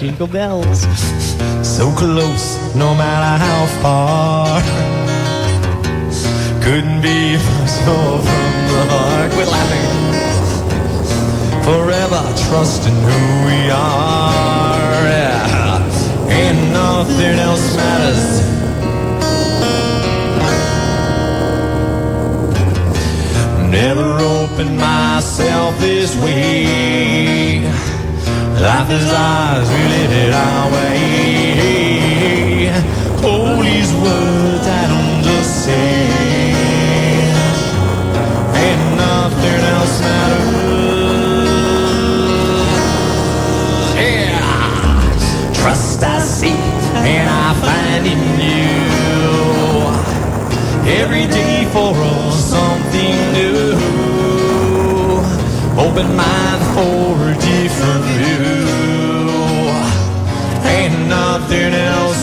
jingle bells. So close, no matter how far. Couldn't be so from the heart. Quit laughing. Forever trusting who we are. Yeah. And nothing else matters. Never opened myself this way. Life is ours, we live it our way. All these words I don't just say, and nothing else matters. Yeah. Trust I see and I find in you. Every day for us something new. Open mind for a different view. Ain't nothing else